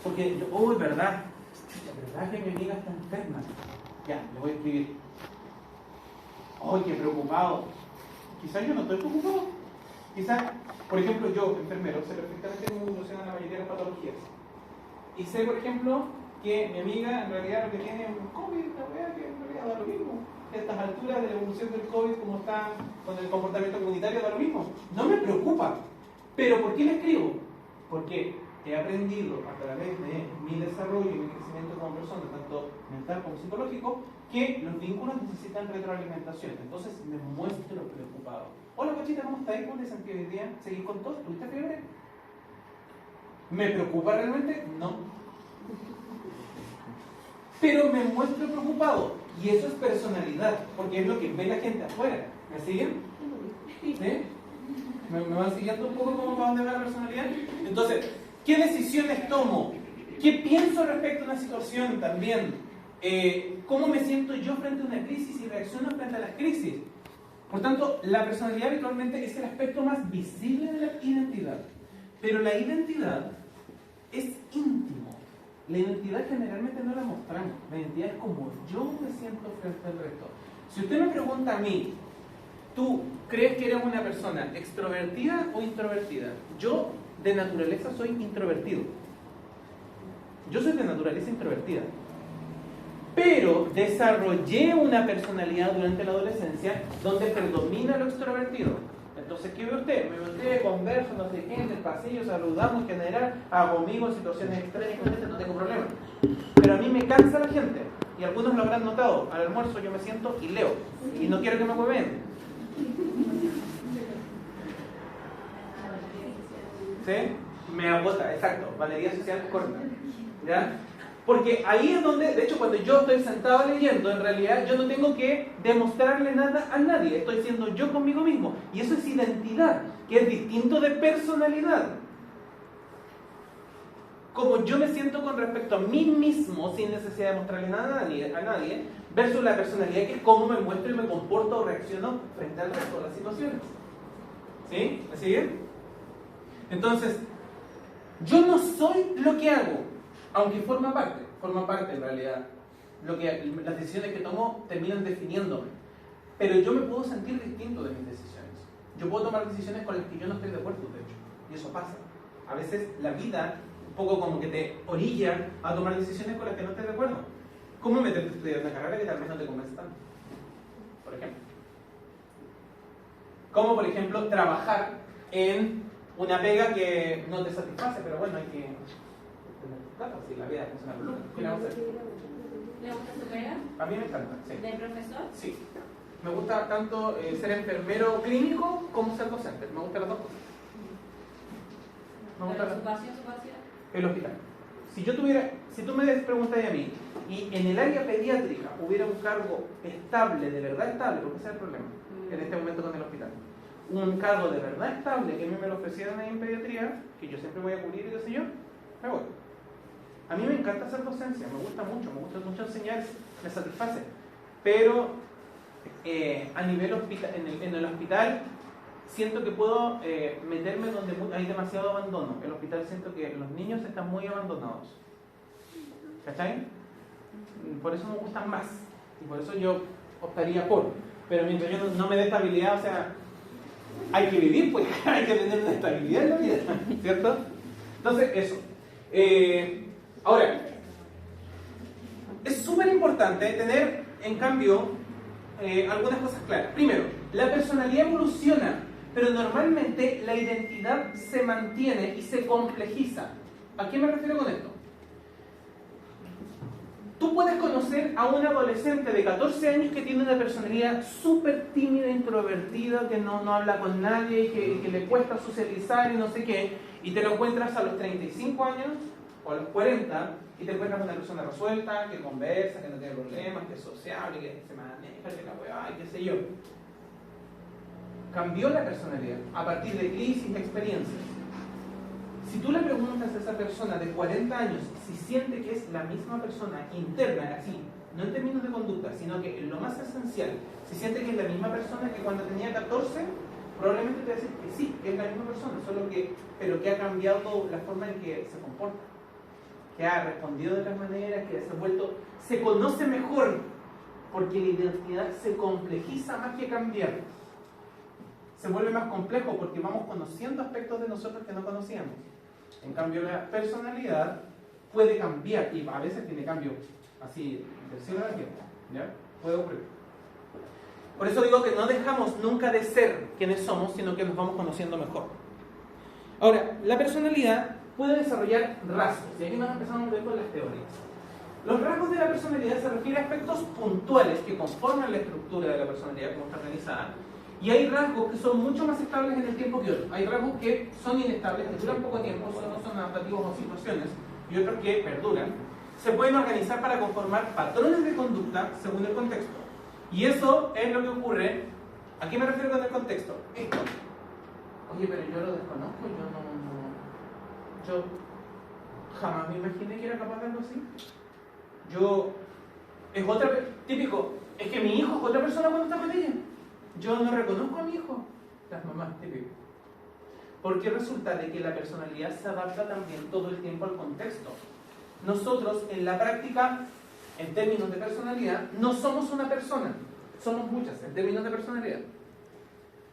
Porque, uy, ¿verdad? ¿Verdad que mi amiga está enferma? Ya, le voy a escribir. ¡Ay, qué preocupado! Quizás yo no estoy preocupado. Quizás, por ejemplo, yo, enfermero, sé perfectamente cómo evolucionan la mayoría de las patologías. Y sé, por ejemplo, que mi amiga en realidad lo que tiene es un COVID, la verdad que en realidad da lo mismo. A estas alturas de la evolución del COVID, como está con el comportamiento comunitario, da lo mismo. No me preocupa. Pero ¿por qué le escribo? Porque he aprendido a través de mi desarrollo y mi crecimiento como persona, tanto mental como psicológico, que los vínculos necesitan retroalimentación. Entonces me muestro preocupado. Hola, Pachita, ¿cómo estás? ¿Cómo te sentís hoy día? ¿Seguís con tos? ¿Tuviste fiebre? ¿Me preocupa realmente? No. Pero me muestro preocupado. Y eso es personalidad, porque es lo que ve la gente afuera. ¿Me siguen? ¿Sí? ¿Me van siguiendo un poco cómo va a dónde va la personalidad? Entonces, ¿qué decisiones tomo? ¿Qué pienso respecto a una situación también? ¿Cómo me siento yo frente a una crisis y reacciono frente a las crisis? Por tanto, la personalidad habitualmente es el aspecto más visible de la identidad. Pero la identidad es íntimo. La identidad generalmente no la mostramos. La identidad es como yo me siento frente al resto. Si usted me pregunta a mí, ¿tú crees que eres una persona extrovertida o introvertida? Yo, de naturaleza, soy introvertido. Yo soy de naturaleza introvertida. Pero desarrollé una personalidad durante la adolescencia donde predomina lo extrovertido. Entonces, ¿qué ve usted? Me ve usted, converso, no sé qué, en el pasillo, saludamos en general, hago amigos en situaciones extrañas con gente, no tengo problema. Pero a mí me cansa la gente. Y algunos lo habrán notado. Al almuerzo yo me siento y leo. Y no quiero que me mueven. ¿Sí? Me agota, exacto. Valería social corta. ¿Ya? Porque ahí es donde, de hecho, cuando yo estoy sentado leyendo, en realidad yo no tengo que demostrarle nada a nadie. Estoy siendo yo conmigo mismo. Y eso es identidad, que es distinto de personalidad. Como yo me siento con respecto a mí mismo, sin necesidad de mostrarle nada a nadie, versus la personalidad, que es cómo me muestro y me comporto o reacciono frente al resto de las situaciones. ¿Sí? ¿Me siguen? Entonces, yo no soy lo que hago, aunque forma parte en realidad. Las decisiones que tomo terminan definiéndome. Pero yo me puedo sentir distinto de mis decisiones. Yo puedo tomar decisiones con las que yo no estoy de acuerdo, de hecho. Y eso pasa. A veces la vida, un poco como que te orilla a tomar decisiones con las que no estés de acuerdo. ¿Cómo meterte a estudiar una carrera que tal vez no te convence tanto? Por ejemplo. Como por ejemplo trabajar en una pega que no te satisface, pero bueno, hay que... Claro, si la vida funciona por lucas, ¿qué le vamos a hacer? ¿Le gusta su pega? A mí me encanta, sí. ¿De profesor? Sí. Me gusta tanto ser enfermero clínico como ser docente. Me gustan las dos cosas. Me gusta ¿Su pasión? el hospital. Si tú me preguntas a mí, y en el área pediátrica hubiera un cargo estable, de verdad estable, porque ese es el problema en este momento con el hospital, un cargo de verdad estable que a mí me lo ofrecieran ahí en pediatría, que yo siempre voy a cubrir y qué sé yo, me voy. A mí me encanta hacer docencia, me gusta mucho enseñar, me satisface. Pero a nivel en el hospital siento que puedo meterme donde hay demasiado abandono. En el hospital siento que los niños están muy abandonados. ¿Cachai? Por eso me gustan más. Y por eso yo optaría por. Pero mientras yo no me dé estabilidad, o sea, hay que vivir, pues hay que tener una estabilidad en la vida, ¿cierto? Entonces, eso. Ahora, es súper importante tener, en cambio, algunas cosas claras. Primero, la personalidad evoluciona, pero normalmente la identidad se mantiene y se complejiza. ¿A qué me refiero con esto? Tú puedes conocer a un adolescente de 14 años que tiene una personalidad súper tímida, introvertida, que no habla con nadie, que le cuesta socializar y no sé qué, y te lo encuentras a los 35 años o a los 40 y te encuentras una persona resuelta, que conversa, que no tiene problemas, que es sociable, que se maneja, que la hueá y qué sé yo. Cambió la personalidad a partir de crisis, de experiencias. Si tú le preguntas a esa persona de 40 años si siente que es la misma persona interna, así, no en términos de conducta, sino que en lo más esencial, si siente que es la misma persona que cuando tenía 14, probablemente te va a decir que sí, que es la misma persona, pero que ha cambiado la forma en que se comporta. que ha respondido de las maneras, que se ha vuelto, se conoce mejor, porque la identidad se complejiza más que cambiar. Se vuelve más complejo porque vamos conociendo aspectos de nosotros que no conocíamos. En cambio, la personalidad puede cambiar, y a veces tiene cambio así, del cielo a la tierra, ¿ya? Puede ocurrir. Por eso digo que no dejamos nunca de ser quienes somos, sino que nos vamos conociendo mejor. Ahora, la personalidad puede desarrollar rasgos, y aquí nos empezamos a ver con las teorías. Los rasgos de la personalidad se refieren a aspectos puntuales que conforman la estructura de la personalidad, como está organizada, y hay rasgos que son mucho más estables en el tiempo que otros. Hay rasgos que son inestables, que duran poco tiempo, solo son adaptativos a situaciones, y otros que perduran. Se pueden organizar para conformar patrones de conducta según el contexto. Y eso es lo que ocurre. ¿A qué me refiero con el contexto? Esto. Oye, pero yo lo desconozco, yo jamás me imaginé que era capaz de algo así. Típico, es que mi hijo es otra persona cuando está con ella. Yo no reconozco a mi hijo. Las mamás, típico. Porque resulta de que la personalidad se adapta también todo el tiempo al contexto. Nosotros, en la práctica, en términos de personalidad, no somos una persona. Somos muchas, en términos de personalidad.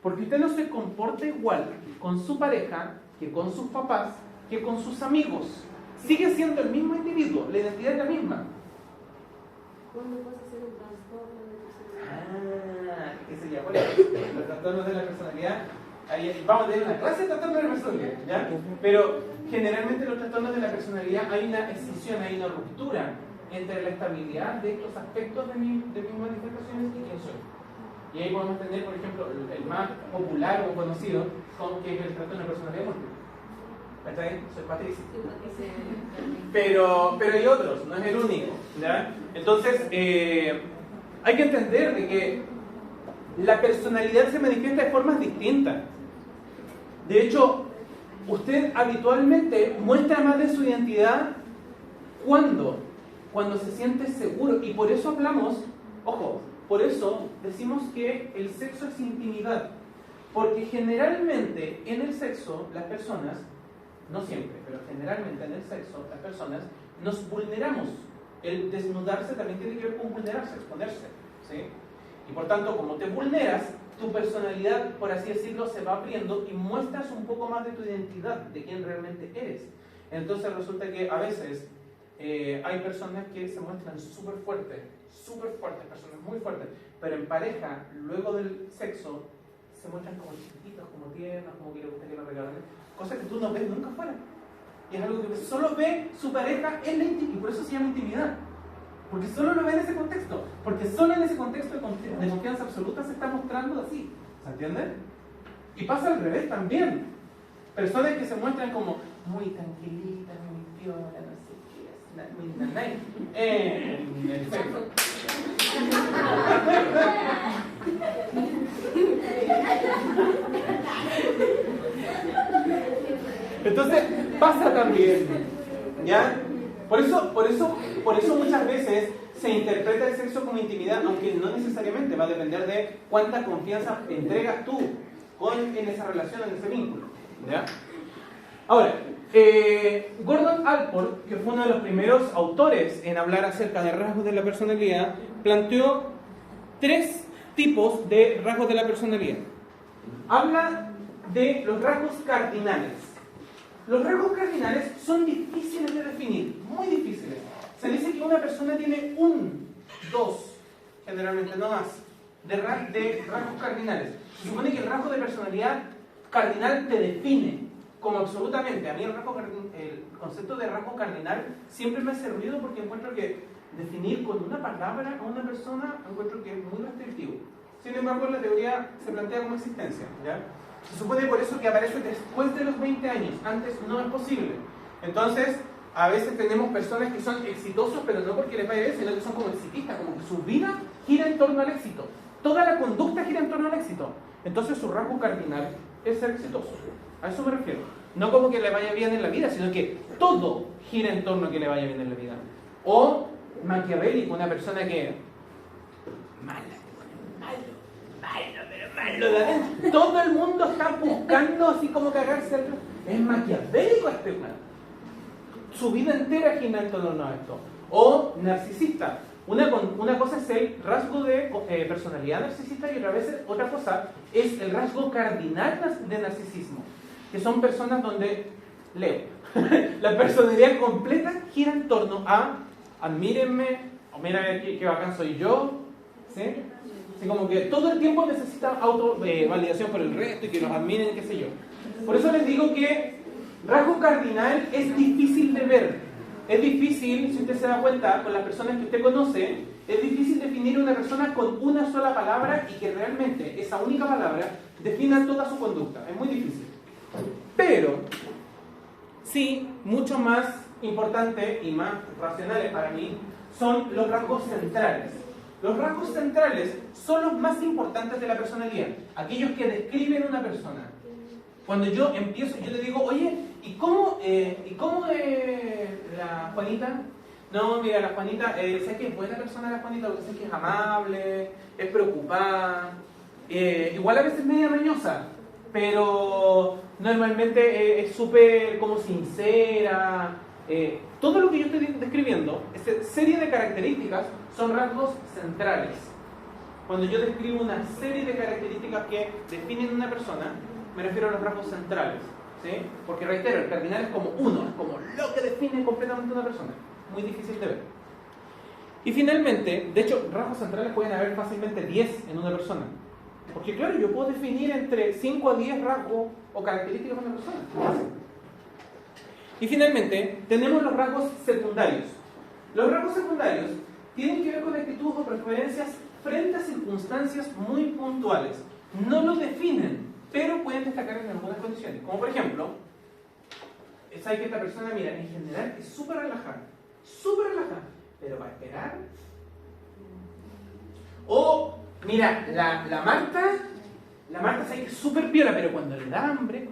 Porque usted no se comporta igual con su pareja, que con sus papás, que con sus amigos. Sigue siendo el mismo individuo, la identidad es la misma. ¿Cuándo vas a hacer un trastorno de personalidad? ¿Qué sería? Bueno, los trastornos de la personalidad, vamos a tener una clase de trastornos de la personalidad, ¿ya? Pero generalmente los trastornos de la personalidad hay una escisión, hay una ruptura entre la estabilidad de estos aspectos de mis manifestaciones y quién soy. Y ahí podemos tener, por ejemplo, el más popular o conocido, que es el trastorno de personalidad múltiple. ¿Está bien? Soy Patricia. Pero hay otros, no es el único, ¿ya? Entonces, hay que entender de que la personalidad se manifiesta de formas distintas. De hecho, usted habitualmente muestra más de su identidad cuando se siente seguro. Y por eso hablamos, ojo, por eso decimos que el sexo es intimidad. Porque generalmente en el sexo las personas, no siempre, pero generalmente en el sexo las personas nos vulneramos. El desnudarse también tiene que ver con vulnerarse, exponerse, ¿sí? Y por tanto, como te vulneras, tu personalidad, por así decirlo, se va abriendo y muestras un poco más de tu identidad, de quién realmente eres. Entonces resulta que a veces hay personas que se muestran súper fuertes, personas muy fuertes, pero en pareja, luego del sexo, se muestran como chiquititos, como tiernos, como que le gusta que lo regalen, cosas que tú no ves nunca fuera. Y es algo que solo ve su pareja en la intimidad, y por eso se llama intimidad. Porque solo lo ve en ese contexto. Porque solo en ese contexto de confianza absoluta se está mostrando así. ¿Se entiende? Y pasa al revés también. Personas que se muestran como muy tranquilitas, muy piola, no sé qué, muy nanay, en el sexo. Entonces, pasa también, ¿ya? Por eso muchas veces se interpreta el sexo como intimidad, aunque no necesariamente, va a depender de cuánta confianza entregas tú en esa relación, en ese vínculo, ¿ya? Ahora, Gordon Allport, que fue uno de los primeros autores en hablar acerca de rasgos de la personalidad, planteó 3 tipos de rasgos de la personalidad. Habla de los rasgos cardinales. Los rasgos cardinales son difíciles de definir, muy difíciles. Se dice que una persona tiene 2, generalmente no más, de rasgos cardinales. Se supone que el rasgo de personalidad cardinal te define como absolutamente. A mí el concepto de rasgo cardinal siempre me hace ruido porque encuentro que definir con una palabra a una persona encuentro que es muy restrictivo. Sin embargo, en la teoría se plantea como existencia, ¿ya? Se supone por eso que aparece después de los 20 años, antes no es posible. Entonces, a veces tenemos personas que son exitosos, pero no porque les vaya bien, sino que son como exitistas, como que su vida gira en torno al éxito. Toda la conducta gira en torno al éxito. Entonces su rasgo cardinal es ser exitoso. A eso me refiero. No como que le vaya bien en la vida, sino que todo gira en torno a que le vaya bien en la vida. O maquiavélico, una persona que... malo de adentro. Todo el mundo está buscando así como cagarse. Es maquiavélico este plan. su vida entera gira en torno a esto. O narcisista. Una cosa es el rasgo de personalidad narcisista y otra cosa es el rasgo cardinal de narcisismo, que son personas donde, la personalidad completa gira en torno a admírenme, o mira qué bacán soy yo, ¿sí? Así como que todo el tiempo necesita validación por el resto y que los admiren, qué sé yo. Por eso les digo que rasgo cardinal es difícil de ver. Es difícil, si usted se da cuenta, con las personas que usted conoce, es difícil definir una persona con una sola palabra y que realmente esa única palabra defina toda su conducta. Es muy difícil. Pero, sí, mucho más importante y más racionales para mí son los rasgos centrales. Los rasgos centrales son los más importantes de la personalidad, aquellos que describen una persona. Cuando yo empiezo, yo le digo, oye, ¿y cómo la Juanita? No, mira, la Juanita, sé que es buena persona la Juanita, porque sé que es amable, es preocupada, igual a veces media mañosa, pero normalmente es súper como sincera. Todo lo que yo estoy describiendo, esta serie de características, son rasgos centrales. Cuando yo describo una serie de características que definen una persona, me refiero a los rasgos centrales, ¿sí? Porque reitero, el cardinal es como uno, es como lo que define completamente una persona. Muy difícil de ver. Y finalmente, de hecho, rasgos centrales pueden haber fácilmente 10 en una persona. Porque claro, yo puedo definir entre 5 a 10 rasgos o características de una persona. Y finalmente, tenemos los rasgos secundarios. Los rasgos secundarios tienen que ver con actitudes o preferencias frente a circunstancias muy puntuales. No lo definen, pero pueden destacar en algunas condiciones. Como por ejemplo, sabes que esta persona, mira, en general es súper relajada, pero para esperar. O, mira, la Marta sabe que es súper piola, pero cuando le da hambre.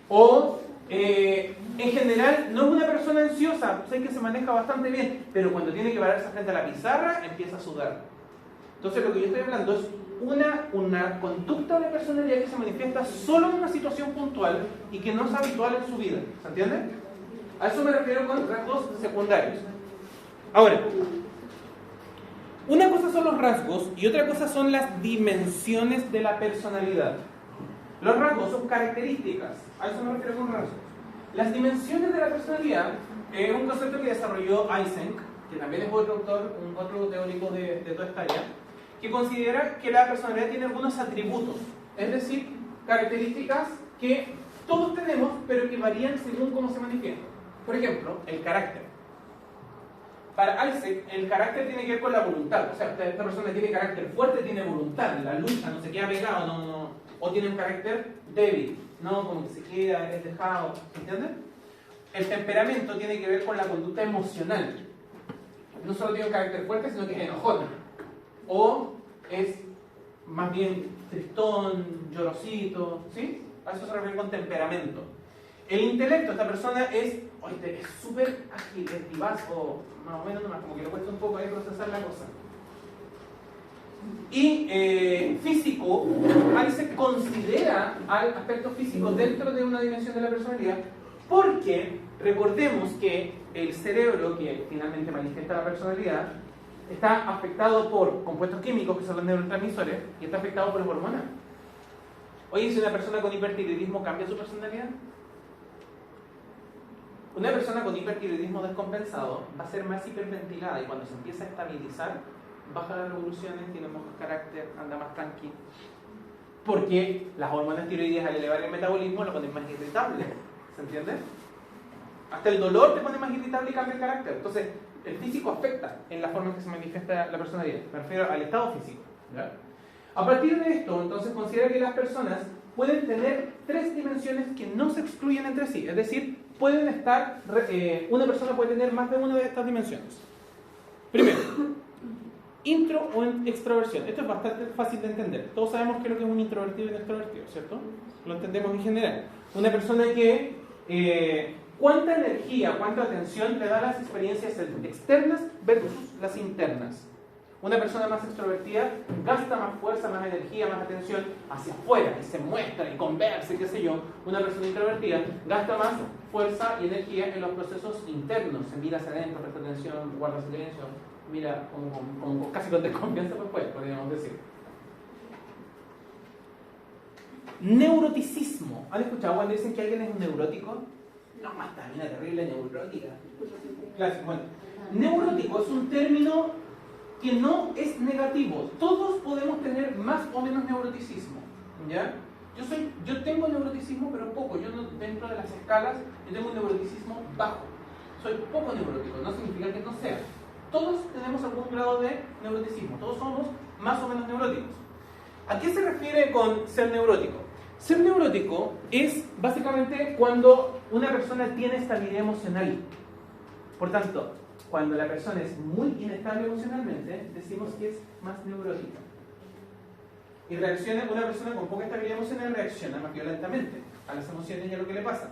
O, en general, no es una persona ansiosa, sé que se maneja bastante bien, pero cuando tiene que pararse frente a la pizarra, empieza a sudar. Entonces, lo que yo estoy hablando es una conducta de personalidad que se manifiesta solo en una situación puntual y que no es habitual en su vida. ¿Se entiende? A eso me refiero con rasgos secundarios. Ahora, una cosa son los rasgos y otra cosa son las dimensiones de la personalidad. Los rasgos son características, a eso me refiero con rasgos. Las dimensiones de la personalidad es un concepto que desarrolló Eysenck, que también es otro autor, otro teórico de toda esta área, que considera que la personalidad tiene algunos atributos, es decir, características que todos tenemos, pero que varían según cómo se manifiestan. Por ejemplo, el carácter. Para Eysenck, el carácter tiene que ver con la voluntad. O sea, esta persona tiene carácter fuerte, tiene voluntad, la lucha, no se queda pegado, o tiene un carácter débil, no como que se queda, es dejado, ¿entiendes? El temperamento tiene que ver con la conducta emocional. No solo tiene un carácter fuerte, sino que es enojón. O es más bien tristón, llorosito, ¿sí? A eso se refiere con temperamento. El intelecto, esta persona es súper ágil, es vivaz, o más o menos nomás, como que le cuesta un poco ahí procesar la cosa. Y físico, ahí se considera al aspecto físico dentro de una dimensión de la personalidad, porque recordemos que el cerebro, que finalmente manifiesta la personalidad, está afectado por compuestos químicos, que son los neurotransmisores, y está afectado por las hormonas. Oye, si una persona con hipertiroidismo cambia su personalidad. Una persona con hipertiroidismo descompensado va a ser más hiperventilada y cuando se empieza a estabilizar, baja las revoluciones, tiene mejor carácter, anda más tranquilo. Porque las hormonas tiroideas al elevar el metabolismo lo ponen más irritable. ¿Se entiende? Hasta el dolor te pone más irritable y cambia el carácter. Entonces, el físico afecta en la forma en que se manifiesta la personalidad. Me refiero al estado físico. ¿Ya? A partir de esto, entonces, considera que las personas pueden tener 3 dimensiones que no se excluyen entre sí. Es decir, pueden estar, una persona puede tener más de una de estas dimensiones. Primero, intro o extroversión. Esto es bastante fácil de entender. Todos sabemos qué es lo que es un introvertido y un extrovertido, ¿cierto? Lo entendemos en general. Una persona que cuánta energía, cuánta atención le da a las experiencias externas versus las internas. Una persona más extrovertida gasta más fuerza, más energía, más atención hacia afuera y se muestra y conversa y qué sé yo. Una persona introvertida gasta más fuerza y energía en los procesos internos. Se mira hacia adentro, presta atención, guarda silencio, mira como casi con desconfianza por fuera, podríamos decir. Neuroticismo. ¿Han escuchado cuando dicen que alguien es un neurótico? No, más también terrible neurótica. Clásico. Bueno, neurótico es un término que no es negativo. Todos podemos tener más o menos neuroticismo, ¿ya? Yo tengo neuroticismo, pero poco. Yo no, dentro de las escalas, yo tengo un neuroticismo bajo. Soy poco neurótico, no significa que no sea. Todos tenemos algún grado de neuroticismo. Todos somos más o menos neuróticos. ¿A qué se refiere con ser neurótico? Ser neurótico es básicamente cuando una persona tiene estabilidad emocional. Por tanto, cuando la persona es muy inestable emocionalmente, decimos que es más neurótica. Y una persona con poca estabilidad emocional reacciona más violentamente a las emociones y a lo que le pasa.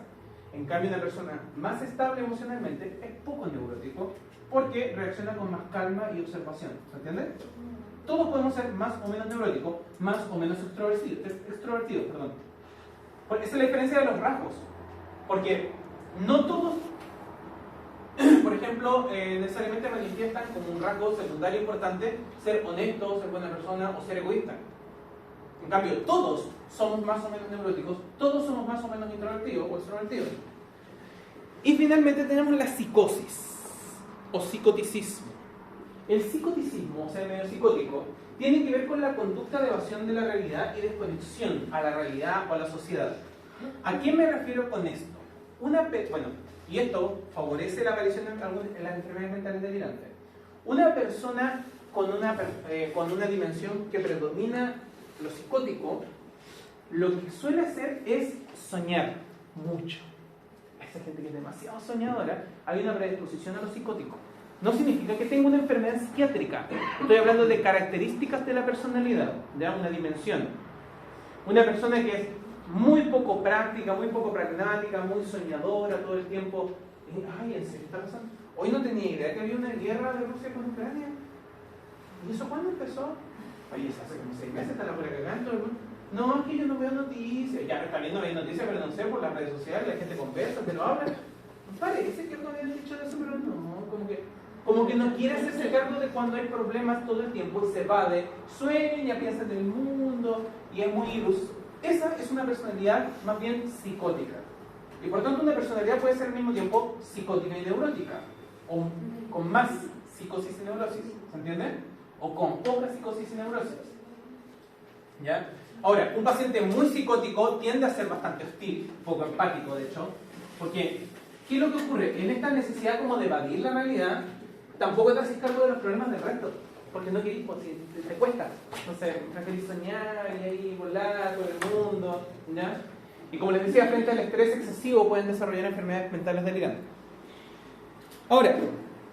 En cambio, una persona más estable emocionalmente es poco neurótico porque reacciona con más calma y observación. ¿Se entiende? Todos podemos ser más o menos neuróticos, más o menos extrovertidos. Esa es la diferencia de los rasgos. Porque no todos, por ejemplo, necesariamente manifiestan como un rasgo secundario importante ser honesto, ser buena persona o ser egoísta. En cambio, todos somos más o menos neuróticos, todos somos más o menos introvertidos o extrovertidos. Y finalmente tenemos la psicosis o psicoticismo. El psicoticismo, o sea, el medio psicótico, tiene que ver con la conducta de evasión de la realidad y desconexión a la realidad o a la sociedad. ¿A qué me refiero con esto? Y esto favorece la aparición de las enfermedades mentales delirantes. Una persona con una dimensión que predomina lo psicótico, lo que suele hacer es soñar mucho. Esa gente que es demasiado soñadora, hay una predisposición a lo psicótico. No significa que tenga una enfermedad psiquiátrica. Estoy hablando de características de la personalidad, de una dimensión. Una persona que es muy poco práctica, muy poco pragmática, muy soñadora todo el tiempo. Ay, ¿en serio está pasando? Hoy no tenía idea que había una guerra de Rusia con Ucrania. ¿Y eso cuándo empezó? Oye, hace como 6 meses está la pura cagando. No, es que yo no veo noticias. Ya, también no veo noticias, pero no sé, por las redes sociales, la gente conversa, te lo habla. Parece que no habían dicho eso, pero no, como que no quiere hacerse cargo de cuando hay problemas todo el tiempo y se evade, sueña y ya piensa en el mundo y es muy iluso. Esa es una personalidad más bien psicótica. Y por tanto una personalidad puede ser al mismo tiempo psicótica y neurótica, o con más psicosis y neurosis, ¿se entiende? O con poca psicosis y neurosis. ¿Ya? Ahora, un paciente muy psicótico tiende a ser bastante hostil, poco empático de hecho, porque ¿qué es lo que ocurre? En esta necesidad como de evadir la realidad, tampoco te haces cargo de los problemas del resto, porque no querís, pues, te cuesta. No sé, preferís soñar y ahí volar por el mundo, ¿ya? Y como les decía, frente al estrés excesivo pueden desarrollar enfermedades mentales delirantes. Ahora,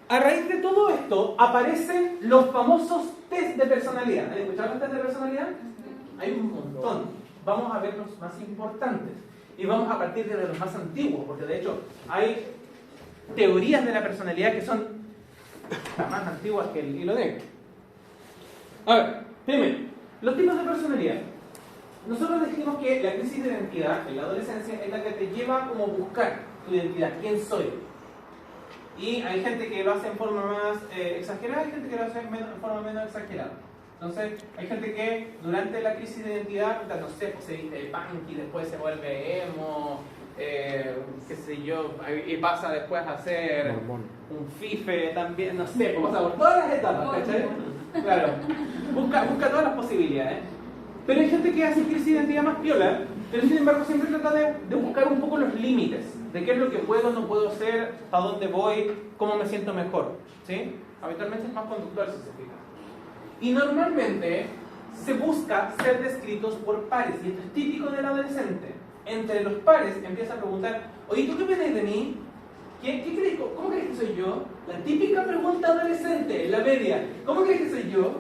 a raíz de todo esto, aparecen los famosos test de personalidad. ¿Han escuchado los test de personalidad? Hay un montón. Vamos a ver los más importantes. Y vamos a partir de los más antiguos, porque de hecho hay teorías de la personalidad que son más antiguas que el hilo negro. A ver, primero, los tipos de personalidad. Nosotros dijimos que la crisis de identidad en la adolescencia es la que te lleva como a buscar tu identidad, quién soy. Y hay gente que lo hace en forma más exagerada y gente que lo hace en forma menos exagerada. Entonces, hay gente que durante la crisis de identidad, no sé, pues se viste de punk y después se vuelve emo, qué sé yo, y pasa después a ser un fife también, no sé, pues pasa por todas las etapas, ¿cachai? Claro, busca todas las posibilidades. Pero hay gente que hace crisis de identidad más piola, pero sin embargo siempre trata de buscar un poco los límites, de qué es lo que puedo, no puedo hacer, a dónde voy, cómo me siento mejor, ¿sí? Habitualmente es más conductual, si se fija. Y normalmente se busca ser descritos por pares, y esto es típico del adolescente. Entre los pares empieza a preguntar, oye, ¿tú qué opinas de mí? ¿Cómo crees que soy yo? La típica pregunta adolescente, la media. ¿Cómo crees que soy yo?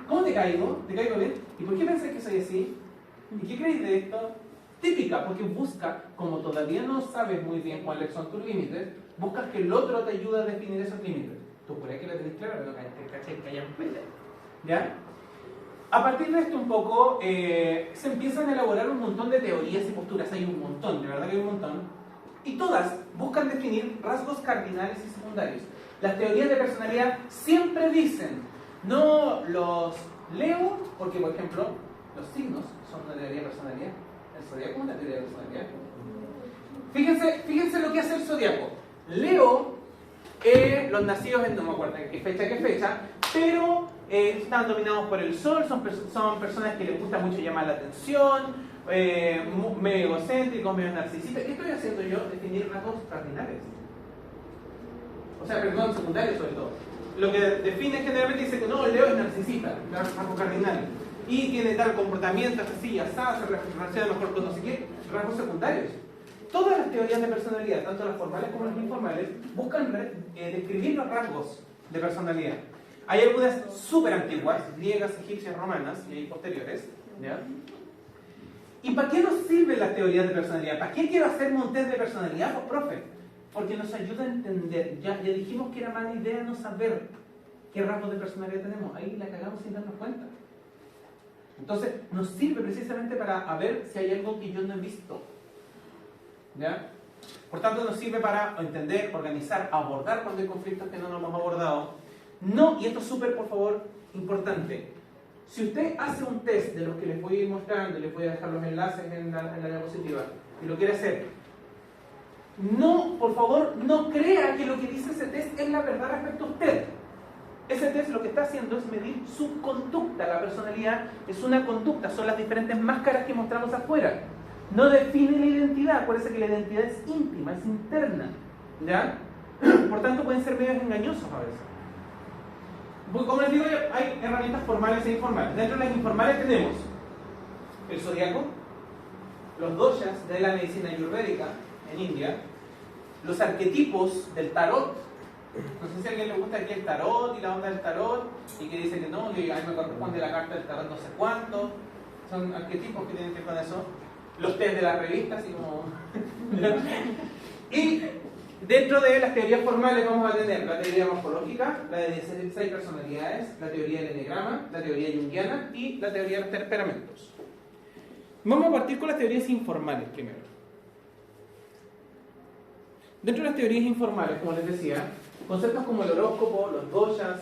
¿Cómo te caigo? ¿Te caigo bien? ¿Y por qué pensás que soy así? ¿Y qué crees de esto? Típica, porque busca, como todavía no sabes muy bien cuáles son tus límites, buscas que el otro te ayude a definir esos límites. Tú por ahí que lo tenés claro, pero caché que hayan peleas. ¿Ya? A partir de esto un poco, se empiezan a elaborar un montón de teorías y posturas. Hay un montón, de verdad que hay un montón. Y todas buscan definir rasgos cardinales y secundarios. Las teorías de personalidad siempre dicen, no los leo, porque por ejemplo, los signos son una teoría de personalidad. El zodiaco es una teoría de personalidad. Fíjense lo que hace el zodiaco. Leo los nacidos en, no me acuerdo qué fecha, pero están dominados por el sol, son personas que les gusta mucho llamar la atención, medio egocéntricos, medio narcisistas. ¿Qué estoy haciendo yo? Definir rasgos cardinales. O sea, perdón, secundarios sobre todo. Lo que define generalmente dice que no, Leo es narcisista, rasgos cardinales. Y tiene tal comportamiento, así, asado, se relaciona mejor con no sé qué, rasgos secundarios. Todas las teorías de personalidad, tanto las formales como las informales, buscan describir los rasgos de personalidad. Hay algunas súper antiguas, griegas, egipcias, romanas y posteriores. ¿Ya? ¿Y para qué nos sirven las teorías de personalidad? ¿Para qué quiero hacerme un test de personalidad, pues, profe? Porque nos ayuda a entender. Ya dijimos que era mala idea no saber qué rasgos de personalidad tenemos. Ahí la cagamos sin darnos cuenta. Entonces, nos sirve precisamente para ver si hay algo que yo no he visto. ¿Ya? Por tanto, nos sirve para entender, organizar, abordar cuando hay conflictos que no nos hemos abordado. No, y esto es súper, por favor, importante. Si usted hace un test de los que les voy a ir mostrando, les voy a dejar los enlaces en la diapositiva, y lo quiere hacer, no, por favor, no crea que lo que dice ese test es la verdad respecto a usted. Ese test lo que está haciendo es medir su conducta. La personalidad es una conducta, son las diferentes máscaras que mostramos afuera. No define la identidad, acuérdense que la identidad es íntima, es interna. ¿Ya? Por tanto, pueden ser medios engañosos a veces. Como les digo, hay herramientas formales e informales. Dentro de las informales tenemos el zodiaco, los doshas de la medicina ayurvédica en India, los arquetipos del tarot. No sé si a alguien le gusta aquí el tarot y la onda del tarot, y que dice que no, que a mí me corresponde la carta del tarot no sé cuánto. Son arquetipos que tienen que ver con eso. Los test de las revistas, así como... Y dentro de las teorías formales vamos a tener la teoría morfológica, la de 16 personalidades, la teoría del enegrama, la teoría junguiana y la teoría de los temperamentos. Vamos a partir con las teorías informales primero. Dentro de las teorías informales, como les decía, conceptos como el horóscopo, los doshas,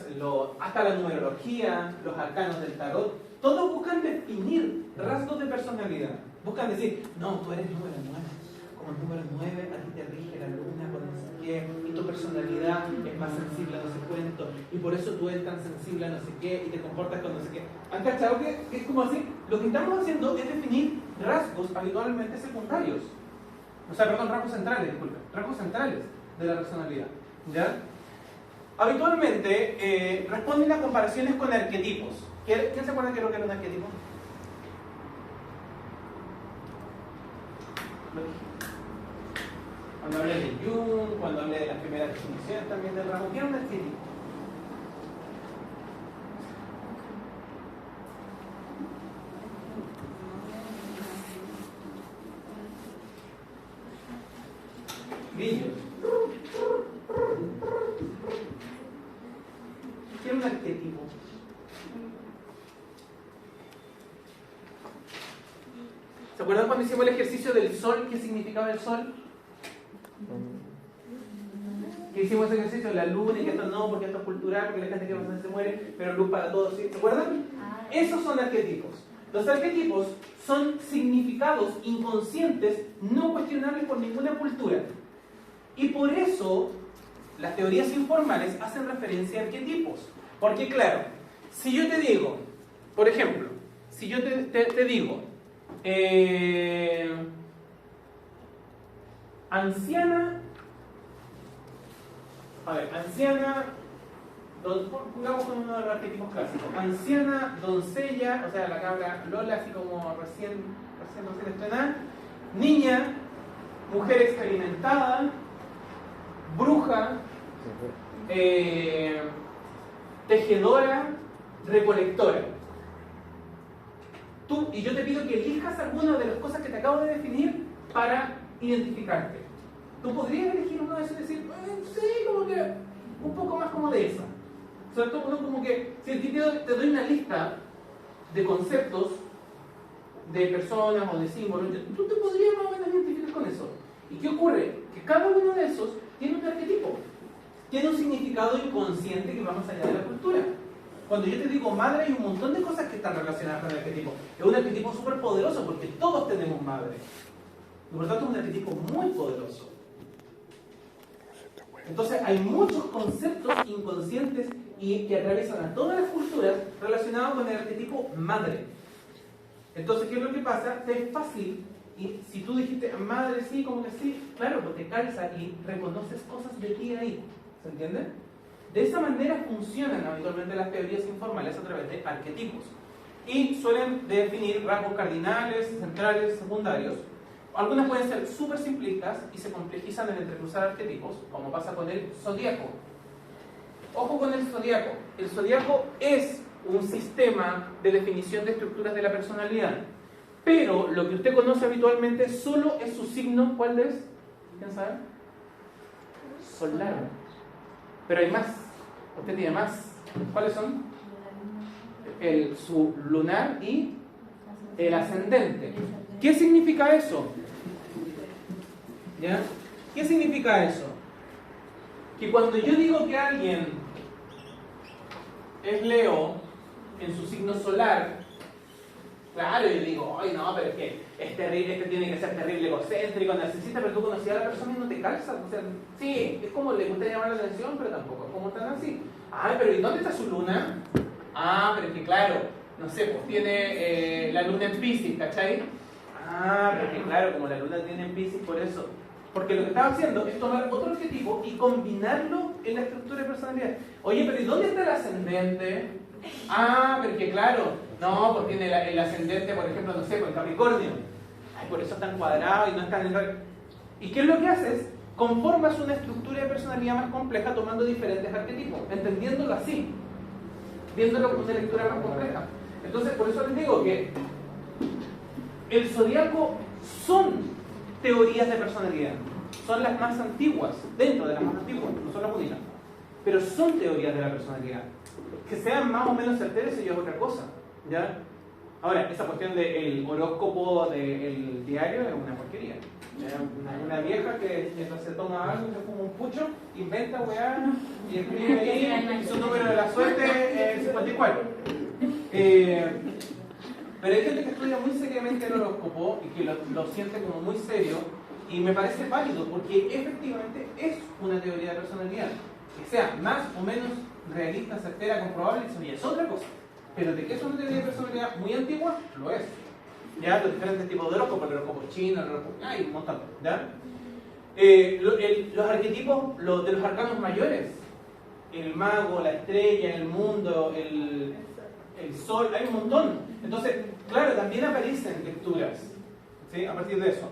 hasta la numerología, los arcanos del tarot, todos buscan definir rasgos de personalidad. Buscan decir, no, tú eres número 9. Como el número 9, a ti te rige la luna, con no sé qué, y tu personalidad es más sensible a no sé cuánto, y por eso tú eres tan sensible a no sé qué, y te comportas con no sé qué. ¿Han cachado que es como así? Lo que estamos haciendo es definir rasgos habitualmente secundarios. O sea, perdón, rasgos centrales, disculpen. Rasgos centrales de la personalidad. ¿Ya? Habitualmente responden a comparaciones con arquetipos. ¿Quién se acuerda de lo que era un arquetipo? Cuando hablé de Jung, cuando hablé de las primeras definiciones también del rasgo, ¿qué era un arquetipo? Grillos. ¿Qué era un arquetipo? ¿Se acuerdan cuando hicimos el ejercicio del sol? ¿Qué significaba el sol? Que hicimos ese ejercicio de la luna y que esto no, porque esto es cultural, porque la gente que bastante se muere, pero luz para todos, ¿sí? ¿Se acuerdan? Esos son arquetipos. Los arquetipos son significados inconscientes, no cuestionables por ninguna cultura. Y por eso las teorías informales hacen referencia a arquetipos. Porque claro, si yo te digo, por ejemplo, si yo te digo, anciana, jugamos con uno de los arquetipos clásicos, anciana, doncella, o sea la cabra Lola, así como recién estrenada, niña, mujer experimentada, bruja, tejedora, recolectora. Tú y yo te pido que elijas alguna de las cosas que te acabo de definir para identificarte. Tú podrías elegir uno de esos y decir, sí, como que un poco más como de esa. ¿cierto? Uno como que, si a ti te doy una lista de conceptos, de personas o de símbolos, tú te podrías más o menos identificar con eso. ¿Y qué ocurre? Que cada uno de esos tiene un arquetipo, tiene un significado inconsciente que va más allá de la cultura. Cuando yo te digo madre, hay un montón de cosas que están relacionadas con el arquetipo. Es un arquetipo súper poderoso porque todos tenemos madre. Y por lo tanto es un arquetipo muy poderoso. Entonces hay muchos conceptos inconscientes y que atraviesan a todas las culturas relacionados con el arquetipo madre. Entonces, ¿qué es lo que pasa? Te es fácil, y si tú dijiste madre sí, como que sí, claro, pues te calza y reconoces cosas de ti ahí. ¿Se entiende? De esa manera funcionan habitualmente las teorías informales a través de arquetipos. Y suelen definir rasgos cardinales, centrales, secundarios. Algunas pueden ser súper simplistas y se complejizan en entrecruzar arquetipos, como pasa con el zodíaco. Ojo con el zodíaco. El zodíaco es un sistema de definición de estructuras de la personalidad. Pero lo que usted conoce habitualmente solo es su signo. ¿Cuál es? ¿Quién sabe? Solar. Pero hay más. Usted tiene más. ¿Cuáles son? Su lunar y el ascendente. ¿Qué significa eso? ¿Ya? ¿Qué significa eso? Que cuando yo digo que alguien es Leo en su signo solar, claro, yo digo, ay no, pero es que es terrible, este tiene que ser terrible, egocéntrico, narcisista, pero tú conocías a la persona y no te calza. O sea, sí, es como le gusta llamar la atención, pero tampoco es como tan así. Ay, pero ¿y dónde está su luna? Ah, pero es que claro, no sé, pues tiene la luna en Piscis, ¿cachai? Ah, pero es que claro, como la luna tiene en Piscis, por eso. Porque lo que estaba haciendo es tomar otro arquetipo y combinarlo en la estructura de personalidad. Oye, pero ¿y dónde está el ascendente? Ah, pero es que claro, no, porque tiene el ascendente, por ejemplo, no sé, con Capricornio. Ay, por eso es tan cuadrado y no es tan... ¿Y qué es lo que haces? Conformas una estructura de personalidad más compleja tomando diferentes arquetipos, entendiéndolo así, viéndolo como una lectura más compleja. Entonces, por eso les digo que el zodiaco son teorías de personalidad, son las más antiguas, dentro de las más antiguas, no son las únicas, pero son teorías de la personalidad. Que sean más o menos certeras, eso ya es otra cosa, ¿ya? Ahora, esa cuestión del horóscopo del diario es una porquería. Una vieja que mientras se toma algo, se fuma un pucho, inventa weá y escribe ahí su número de la suerte 54. Pero hay gente que estudia muy seriamente el horóscopo y que lo siente como muy serio y me parece válido porque efectivamente es una teoría de personalidad. Que sea más o menos realista, certera, comprobable, eso ya es otra cosa. Pero de que es una teoría de personalidad muy antigua, lo es. Ya, los diferentes tipos de horóscopos, el horóscopo chino, el horóscopo... hay un montón, ¿ya? Los arquetipos de los arcanos mayores, el mago, la estrella, el mundo, el sol, hay un montón. Entonces, claro, también aparecen lecturas, ¿sí? A partir de eso.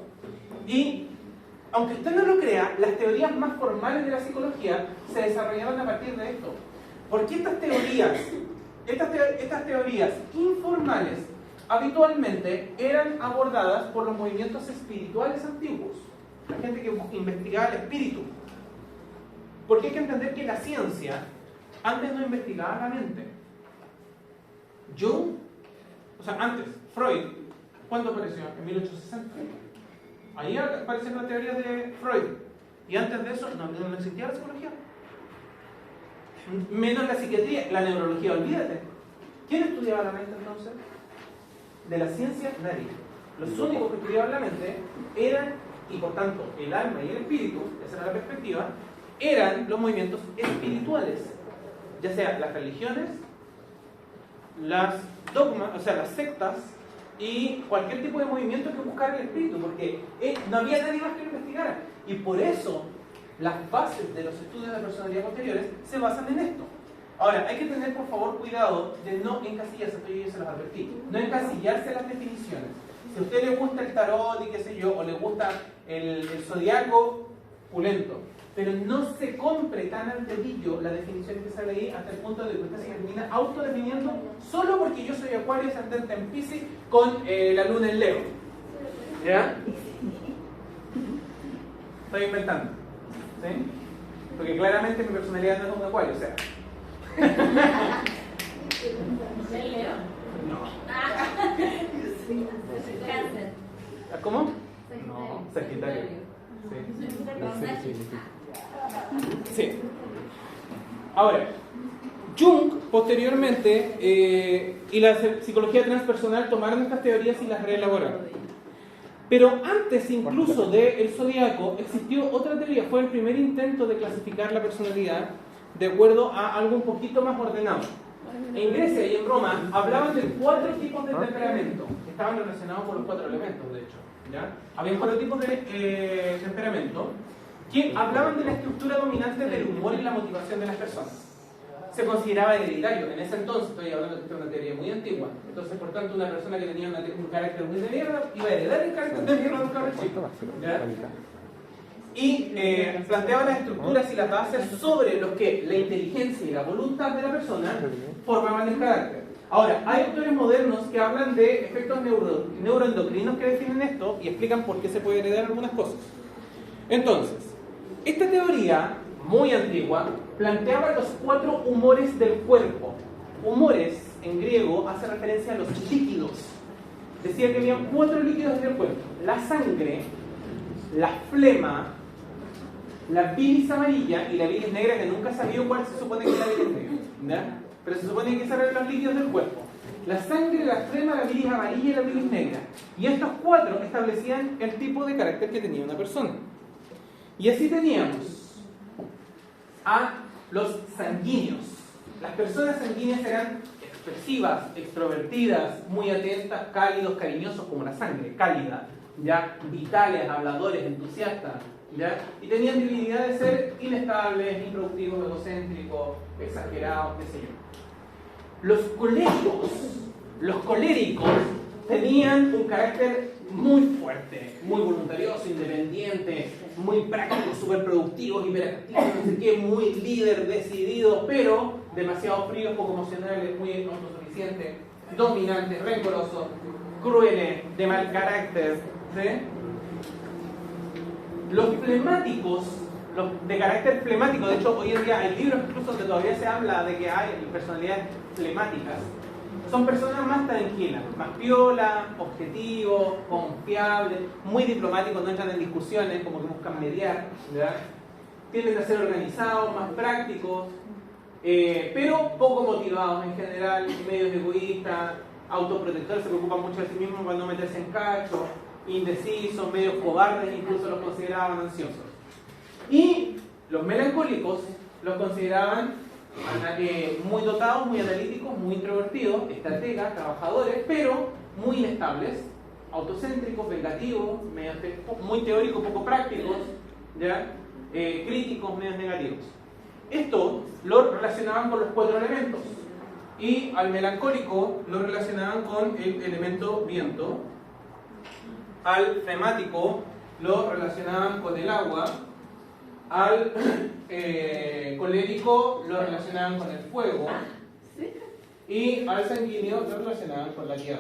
Y, aunque usted no lo crea, las teorías más formales de la psicología se desarrollaron a partir de esto. Porque estas teorías informales habitualmente eran abordadas por los movimientos espirituales antiguos, la gente que investigaba el espíritu. Porque hay que entender que la ciencia antes no investigaba la mente. Antes, Freud, ¿cuándo apareció? En 1860. Ahí aparecen las teorías de Freud. Y antes de eso no existía la psicología. Menos la psiquiatría, la neurología, olvídate. ¿Quién estudiaba la mente entonces? De la ciencia, nadie. Los únicos que estudiaban la mente eran, y por tanto el alma y el espíritu, esa era la perspectiva, eran los movimientos espirituales, ya sea las religiones, las dogmas, o sea, las sectas y cualquier tipo de movimiento que buscara el espíritu, porque no había nadie más que lo investigara. Y por eso las bases de los estudios de personalidad posteriores se basan en esto. Ahora, hay que tener por favor cuidado de no encasillarse, esto yo se los advertí, no encasillarse en las definiciones. Si a usted le gusta el tarot y qué sé yo, o le gusta el zodiaco, pulento, pero no se compre tan al dedillo la definición que sale ahí hasta el punto de que usted se termina autodefiniendo solo porque yo soy Acuario, ascendente en Piscis con la luna en Leo. ¿Ya? Estoy inventando, ¿sí? Porque claramente mi personalidad no es un Acuario, o sea. ¿El Leo? No. Cáncer. ¿Cómo? No, Sagitario. Sí. Sí. Ahora, Jung posteriormente y la psicología transpersonal tomaron estas teorías y las reelaboraron. Pero antes incluso del zodiaco existió otra teoría, fue el primer intento de clasificar la personalidad de acuerdo a algo un poquito más ordenado. En Grecia y en Roma hablaban de 4 tipos de temperamento, que estaban relacionados con los 4 elementos, de hecho. ¿Ya? Había 4 tipos de temperamento que hablaban de la estructura dominante del humor y la motivación de las personas. Se consideraba hereditario. En ese entonces, estoy hablando de que esta es una teoría muy antigua, entonces por tanto una persona que tenía un carácter muy de mierda iba a heredar el carácter de mierda de un cabrón chico. ¿Ya? Y planteaba las estructuras y las bases sobre los que la inteligencia y la voluntad de la persona formaban el carácter. Ahora, hay autores modernos que hablan de efectos neuroendocrinos que definen esto y explican por qué se puede heredar algunas cosas. Entonces, esta teoría muy antigua planteaba los 4 humores del cuerpo. Humores, en griego, hace referencia a los líquidos. Decía que había 4 líquidos en el cuerpo: la sangre, la flema, la bilis amarilla y la bilis negra, que nunca sabía cuál se supone que es la bilis negra, ¿ya? Pero se supone que eran los líquidos del cuerpo: la sangre, la flema, la bilis amarilla y la bilis negra. Y estos 4 establecían el tipo de carácter que tenía una persona. Y así teníamos a los sanguíneos. Las personas sanguíneas eran expresivas, extrovertidas, muy atentas, cálidos, cariñosos, como la sangre, cálida, ya, vitales, habladores, entusiastas, ¿ya? Y tenían debilidad de ser inestables, improductivos, egocéntricos, exagerados, qué sé yo. Los coléricos tenían un carácter muy fuerte, muy voluntarioso, independiente, muy práctico, súper productivo, hiperactivo, no sé qué, muy líder, decidido, pero demasiado fríos, poco emocionales, muy autosuficientes, dominantes, rencorosos, crueles, de mal carácter, ¿sí? Los flemáticos, los de carácter flemático, de hecho hoy en día hay libros incluso donde todavía se habla de que hay personalidades flemáticas. Son personas más tranquilas, más piola, objetivos, confiables, muy diplomáticos, no entran en discusiones, como que buscan mediar, ¿verdad? Tienden a ser organizados, más prácticos, pero poco motivados en general, medios egoístas, autoprotectores, se preocupan mucho de sí mismos para no meterse en cacho, indecisos, medios cobardes, incluso los consideraban ansiosos. Y los melancólicos los consideraban muy dotados, muy analíticos, muy introvertidos, estrategas, trabajadores, pero muy inestables, autocéntricos, vengativos, muy teóricos, poco prácticos, ¿ya? Críticos, medios negativos. Esto lo relacionaban con los 4 elementos, y al melancólico lo relacionaban con el elemento viento, al flemático lo relacionaban con el agua, al colérico lo relacionaban con el fuego y al sanguíneo lo relacionaban con la tierra.